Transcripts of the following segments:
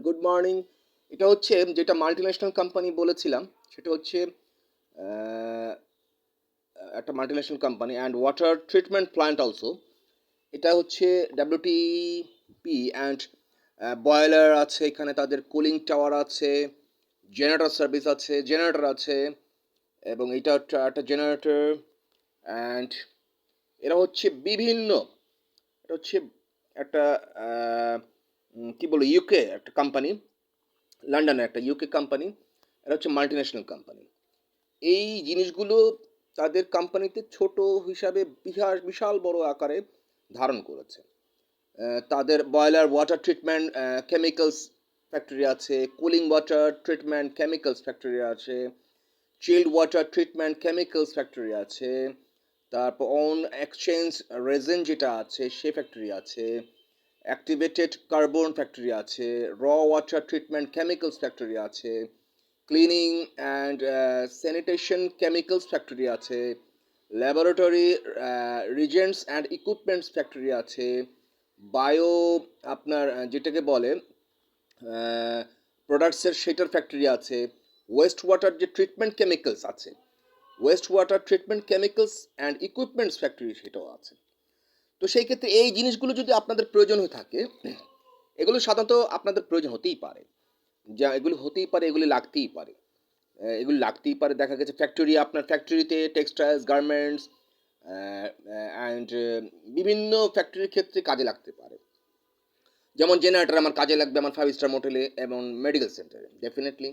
Good morning. এটা হচ্ছে যেটা মাল্টিন্যাশনাল কোম্পানি বলেছিলাম, সেটা হচ্ছে আহ, একটা multinational company and water treatment plant also. এটা হচ্ছে WTP অ্যান্ড বয়লার আছে, এখানে তাদের কুলিং টাওয়ার আছে, জেনারেটর সার্ভিস আছে, জেনারেটর আছে, এবং এটা একটা জেনারেটর। অ্যান্ড এরা হচ্ছে বিভিন্ন, এটা হচ্ছে একটা কি বলবো, ইউকে একটা কোম্পানি, লন্ডনের একটা ইউকে কোম্পানি। এটা হচ্ছে মাল্টিন্যাশনাল কোম্পানি। এই জিনিসগুলো তাদের কোম্পানিতে ছোট হিসাবে বিশাল বিশাল বড় আকারে ধারণ করেছে। তাদের boiler water treatment chemicals factory আছে, cooling water treatment chemicals factory আছে, chilled water treatment chemicals factory আছে, তারপর অন এক্সচেঞ্জ রেজিন যেটা আছে সে ফ্যাক্টরি আছে, অ্যাক্টিভেটেড কার্বন ফ্যাক্টরি আছে, raw water treatment chemicals factory আছে, cleaning and sanitation chemicals factory আছে, laboratory reagents and equipments factory আছে, বায়ো আপনার যেটাকে বলে প্রোডাক্টসের সেটার ফ্যাক্টরি আছে, ওয়েস্ট ওয়াটার যে ট্রিটমেন্ট কেমিক্যালস আছে, waste water treatment chemicals and equipments factory সেটাও আছে। তো সেই ক্ষেত্রে এই জিনিসগুলো যদি আপনাদের প্রয়োজন হয়ে থাকে, এগুলো সাধারণত আপনাদের প্রয়োজন হতেই পারে, যা এগুলো হতেই পারে, এগুলি লাগতেই পারে, এগুলো লাগতেই পারে। দেখা গেছে ফ্যাক্টরি, আপনার ফ্যাক্টরিতে টেক্সটাইলস, গার্মেন্টস অ্যান্ড বিভিন্ন ফ্যাক্টরির ক্ষেত্রে কাজে লাগতে পারে। যেমন জেনারেটর আমার কাজে লাগবে আমার 5 স্টার মোটেলে এবং মেডিকেল সেন্টারে, ডেফিনেটলি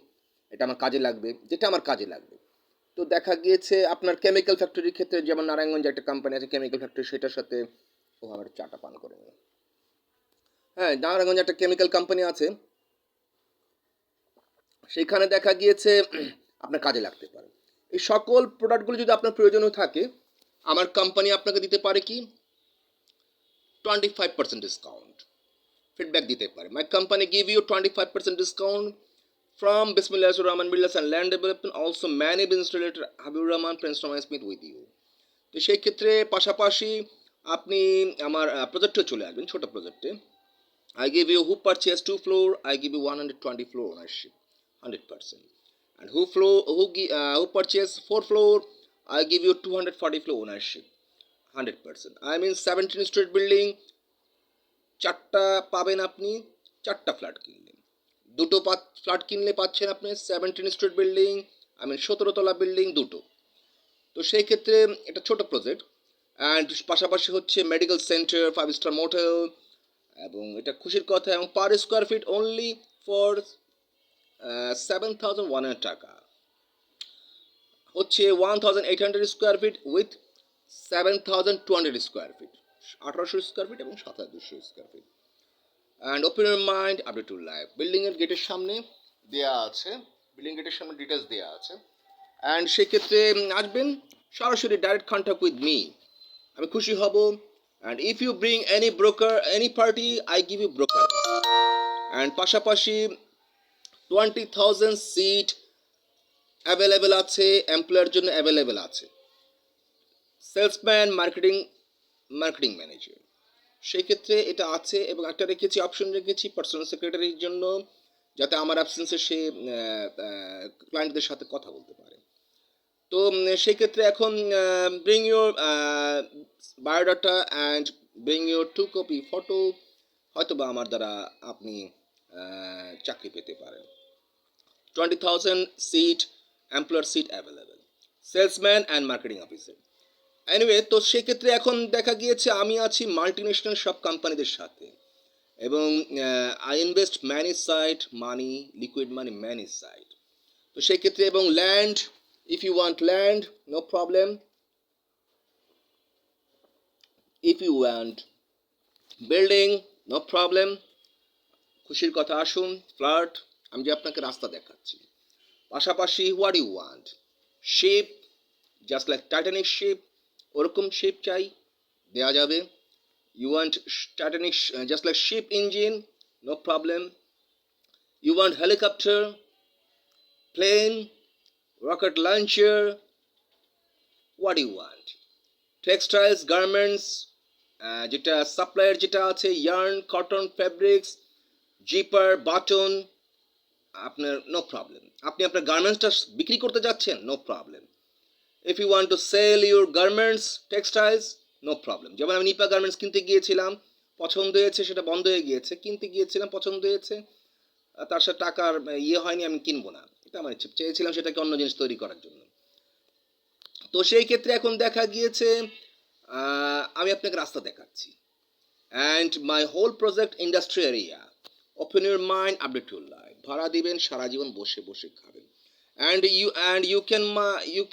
এটা আমার কাজে লাগবে, যেটা আমার কাজে লাগবে। তো দেখা গিয়েছে আপনার কেমিক্যাল ফ্যাক্টরির ক্ষেত্রে, যেমন নারায়ণগঞ্জে একটা কোম্পানি আছে কেমিক্যাল ফ্যাক্টরি, সেটার সাথে ও আমার চাটা পান করে নিল। হ্যাঁ, নারায়ণগঞ্জে একটা কেমিক্যাল কোম্পানি আছে, সেখানে দেখা গিয়েছে আপনার কাজে লাগতে পারে। এই সকল প্রোডাক্টগুলো যদি আপনার প্রয়োজনীয় থাকে, আমার কোম্পানি আপনাকে দিতে পারে কি 25% ডিসকাউন্ট, ফিডব্যাক দিতে পারে। My company give you 25% discount from Bismillah Rahman Builders and Land Development, also many business related Habibur Rahman, Prince Thomas Smith with you. তো সেই ক্ষেত্রে পাশাপাশি আপনি আমার প্রজেক্টে চলে আসবেন, ছোট প্রজেক্টে। I give you who purchase 2 floor, I give you 120 floor ownership, 100%. And who purchase 4 floor, I give you 240 floor ownership, 100%. I mean 17 street building, চারটা পাবেন আপনি, চারটা ফ্ল্যাট কিনলে, দুটো ফ্ল্যাট কিনলে পাচ্ছেন আপনি 17 স্ট্রিট বিল্ডিং, 17তলা বিল্ডিং দুটো। তো সেই ক্ষেত্রে এটা ছোট প্রজেক্ট। অ্যান্ড পাশাপাশি হচ্ছে মেডিকেল সেন্টার, 5 স্টার মোটেল, এবং এটা খুশির কথা, এবং per square feet only for 7,100 টাকা, হচ্ছে 1,800 square feet with 7,200 square feet, 1800 square feet এবং 7,200 square feet. And open your mind update to life, বিল্ডিংয়ের গেটের সামনে দেয়া আছে, বিল্ডিং গেটের সামনে ডিটেলস দেওয়া আছে। অ্যান্ড সেক্ষেত্রে আসবেন, সরাসরি ডাইরেক্ট কন্ট্যাক্ট উইথ মি, আমি খুশি হব। And if you bring any broker, any party, I give you broker. And পাশাপাশি 20,000 সিট অ্যাভেলেবেল আছে, এমপ্লয়ের জন্য অ্যাভেলেবেল আছে, সেলসম্যান, মার্কেটিং ম্যানেজার, সেই ক্ষেত্রে এটা আছে। এবং একটা রেখেছি, অপশন রেখেছি পার্সোনাল সেক্রেটারির জন্য, যাতে আমার অ্যাবসেন্সে সে ক্লায়েন্টদের সাথে কথা বলতে পারে। তো সেক্ষেত্রে এখন bring your biodata and bring your 2 copy photo, হয়তো বা আমার দ্বারা আপনি চাকরি পেতে পারেন। 20,000 seat, employer seat available, salesman and marketing officer. Anyway, তো সেক্ষেত্রে এখন দেখা গিয়েছে আমি আছি মাল্টিন্যাশনাল সব কোম্পানিদের সাথে, এবং I invest many site money, liquid money many site. তো সেই ক্ষেত্রে, এবং land, if you want land, no problem. If you want building, no problem. খুশির কথা, আসুন ফ্ল্যাট, আমি যে আপনাকে রাস্তা দেখাচ্ছি। পাশাপাশি what you want, ship, just like Titanic ship, ওরকম শিপ চাই, দেওয়া যাবে। You want Titanic, just like ship engine, no problem. You want helicopter, plane, rocket launcher, what do you want? Textiles, garments, যেটা সাপ্লায়ার যেটা আছে, yarn, cotton, fabrics, zipper, button, আপনার no problem. আপনি আপনার গার্মেন্টসটা বিক্রি করতে যাচ্ছেন, no problem. If you want to sell your garments, textiles, no problem. যেমন আমি নিপা গার্মেন্টস কিনতে গিয়েছিলাম, পছন্দ হয়েছে, সেটা বন্ধ হয়ে গিয়েছে। কিনতে গিয়েছিলাম, পছন্দ হয়েছে, তার সাথে টাকার ইয়ে হয়নি, আমি কিনবো না। এটা আমার ইচ্ছে, চেয়েছিলাম সেটাকে অন্য জিনিস তৈরি করার জন্য। তো সেই ক্ষেত্রে এখন দেখা গিয়েছে আমি আপনাকে রাস্তা দেখাচ্ছি। And my whole project industry area, open your mind, update your life. ভাড়া দিবেন, সারা জীবন বসে বসে খাবেন। And you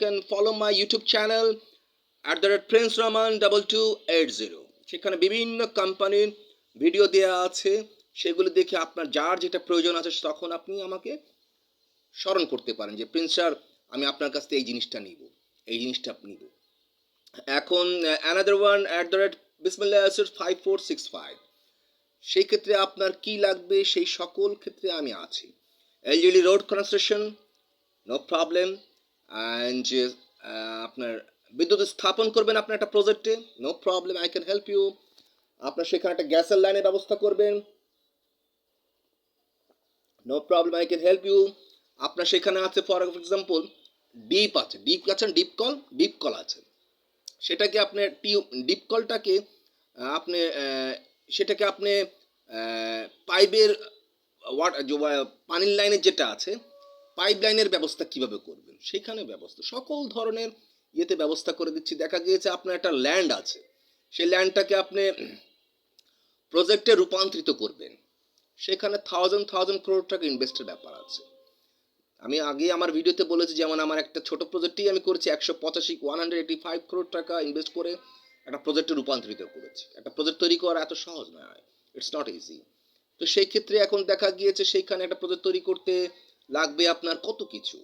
can follow my YouTube channel @Prince Raman 2280। সেখানে বিভিন্ন কোম্পানির ভিডিও দেওয়া আছে, সেগুলো দেখে আপনার যার যেটা প্রয়োজন আছে তখন আপনি আমাকে স্মরণ করতে পারেন যে প্রিন্স স্যার, আমি আপনার কাছ থেকে এই জিনিসটা নিব, এই জিনিসটা নিব। এখন অ্যানাদার ওয়ান বিসমিল্লাহ 5465, সেই ক্ষেত্রে আপনার কি লাগবে সেই সকল ক্ষেত্রে আমি আছি। LGD road construction, no problem. And আপনার বিদ্যুৎ স্থাপন করবেন আপনার একটা প্রজেক্টে, no problem, I can help you. আপনার সেখানে একটা গ্যাসের লাইনের ব্যবস্থা করবেন, no problem, I can help you. আপনার সেখানে আছে ফর এক্সাম্পল ডিপ আছে, ডিপ আছেন, ডিপ কল আছে, সেটাকে আপনি ডিপ কলটাকে আপনি সেটাকে আপনি পাইপের পানির লাইনের যেটা আছে, পাইপ লাইনের ব্যবস্থা কিভাবে করবেন সেখানে ব্যবস্থা সকল ধরনের ইয়েতে ব্যবস্থা করে দিচ্ছি। দেখা গিয়েছে আপনার একটা ল্যান্ড আছে, সেই ল্যান্ডটাকে আপনি প্রজেক্টে রূপান্তরিত করবেন, সেখানে থাউজেন্ড ক্রোড় টাকা ইনভেস্টের ব্যাপার আছে। আমি আগে আমার ভিডিওতে বলেছি, যেমন আমার একটা ছোট প্রজেক্টই আমি করেছি 185 ক্রোড় টাকা ইনভেস্ট করে একটা প্রজেক্টে রূপান্তরিত করেছি। একটা প্রজেক্ট তৈরি করা এত সহজ নয়, ইটস নট ইজি। তো সেই ক্ষেত্রে এখন দেখা গিয়েছে সেইখানে একটা প্রজেক্ট তৈরি করতে লাগবে আপনার কত কিছু,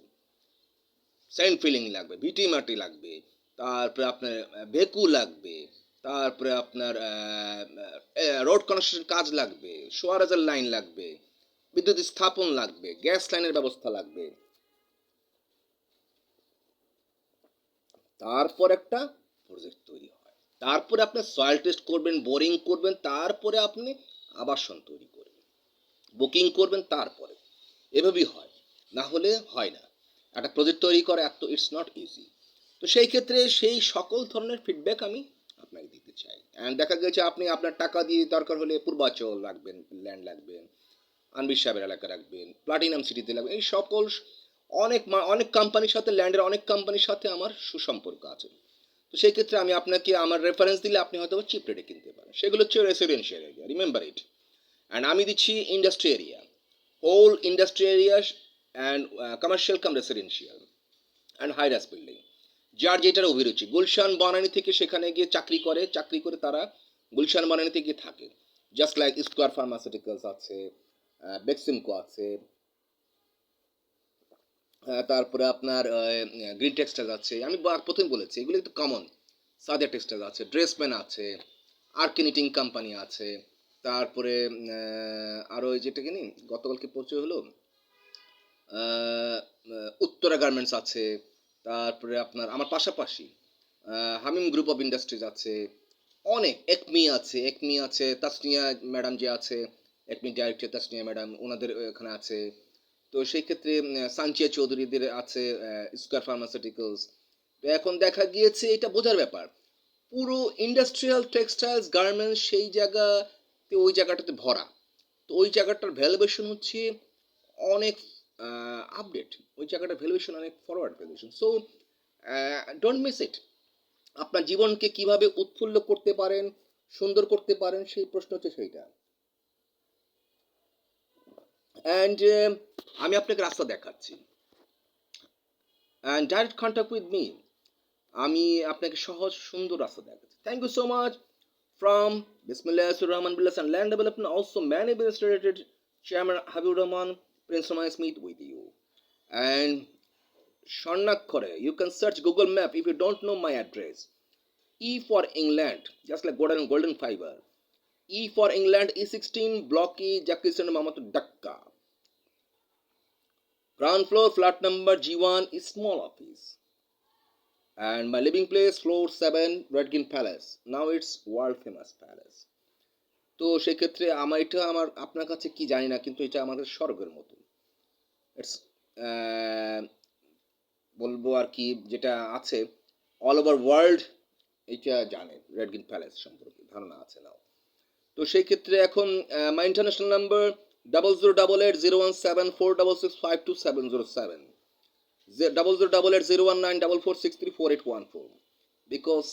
স্যান্ড ফিলিং লাগবে, ভিটি মাটি লাগবে, তারপরে আপনার ভেকু লাগবে, তারপরে আপনার রোড কনস্ট্রাকশন কাজ লাগবে, সোয়ারেজের লাইন লাগবে, বিদ্যুৎ স্থাপন লাগবে, গ্যাস লাইনের ব্যবস্থা লাগবে, তারপর একটা প্রজেক্ট তৈরি হয়। তারপরে আপনি সয়েল টেস্ট করবেন, বোরিং করবেন, তারপরে আপনি আবাসন তৈরি করবেন, বুকিং করবেন, তারপরে এভাবেই হয়, না হলে হয় না। একটা প্রজেক্ট তৈরি করা এত ইটস নট ইজি। তো সেই ক্ষেত্রে সেই সকল ধরনের ফিডব্যাক আমি আপনাকে দিতে চাই। অ্যান্ড দেখা গেছে আপনি আপনার টাকা দিয়ে দরকার হলে পূর্বাচল রাখবেন, ল্যান্ড লাগবেন, আনবির সাহেবের এলাকা রাখবেন, প্লাটিনাম সিটিতে লাগবেন, এই সকল অনেক কোম্পানির সাথে, ল্যান্ডের অনেক কোম্পানির সাথে আমার সুসম্পর্ক আছে। তো সেই ক্ষেত্রে আমি আপনাকে আমার রেফারেন্স দিলে আপনি হয়তো চিপ রেটে কিনতে পারেন। সেগুলো হচ্ছে residential area, remember it. And আমি দিচ্ছি industry area, whole industry area, and commercial cum residential and high rise building. যার যেটার অভিরুচি, গুলশান বনানী থেকে সেখানে গিয়ে চাকরি করে তারা গুলশান বনানীতে গিয়ে থাকে। জাস্ট লাইক স্কোয়ার ফার্মাসিউটিক্যালস আছে, বেক্সিমকো আছে, তারপরে আপনার গ্রিন টেক্সটাইল আছে। আমি প্রথমে বলেছি এগুলো কিন্তু কমন। সাদিয়া টেক্সটাইল আছে, ড্রেসম্যান আছে, আর্কিনিটিং কোম্পানি আছে, তারপরে আরও যেটা কিনি গতকালকে পরিচয় হলো, উত্তরা গার্মেন্টস আছে, তারপরে আপনার আমার পাশাপাশি হামিম গ্রুপ অফ ইন্ডাস্ট্রিজ আছে, অনেক একমি আছে, তাসনিয়া ম্যাডাম যে আছে, একমি ডাইরেক্টর তাসনিয়া ম্যাডাম, ওনাদের এখানে আছে। তো সেই ক্ষেত্রে সানচিয়া চৌধুরীদের আছে স্কোয়ার ফার্মাসিউটিক্যালস। তো এখন দেখা গিয়েছে এটা বোঝার ব্যাপার, পুরো ইন্ডাস্ট্রিয়াল টেক্সটাইলস গার্মেন্টস সেই জায়গাতে, ওই জায়গাটাতে ভরা। তো ওই জায়গাটার ভ্যালুয়েশন হচ্ছে অনেক আপডেট, ওই জায়গাটার ভ্যালুয়েশন অনেক forward valuation. So don't miss it. আপনার জীবনকে কিভাবে উৎফুল্ল করতে পারেন, সুন্দর করতে পারেন, সেই প্রশ্ন হচ্ছে সেইটা। অ্যান্ড আমি আপনাকে রাস্তা দেখাচ্ছি, and direct contact with me, আমি আপনাকে সহজ সুন্দর রাস্তা দেখাচ্ছি। Thank you so much from বিসমিল্লাহির রহমান বিল্লাহ and land development, also many business related, chairman Habibur Rahman, Prince Rahman Smith with you. And Sharnakkore, you can search Google Map if you don't know my address. E for England, just like golden fiber. E for England, E16 Block E, Jakistan Mamatu Dhaka. Ground floor, flat number G1 is small office. And my living place, floor 7, Redgin Palace. Now it's world famous palace. তো সেক্ষেত্রে এটা আপনার কাছে কি জানি না, কিন্তু এটা আমাদের স্বর্গের মতো। ইটস বলবো আর কি, যেটা আছে অল ওভার ওয়ার্ল্ড এটা জানে রেড গ্রিন প্যালেস সম্পর্কে ধারণা আছে নাও। তো সেই ক্ষেত্রে এখন my international number 00880746652707, 00880194463481 because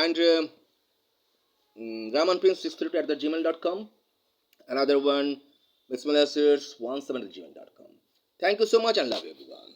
and ramanprince632@gmail.com. Another one, bismillahsirs17@gmail.com. Thank you so much and love you everyone.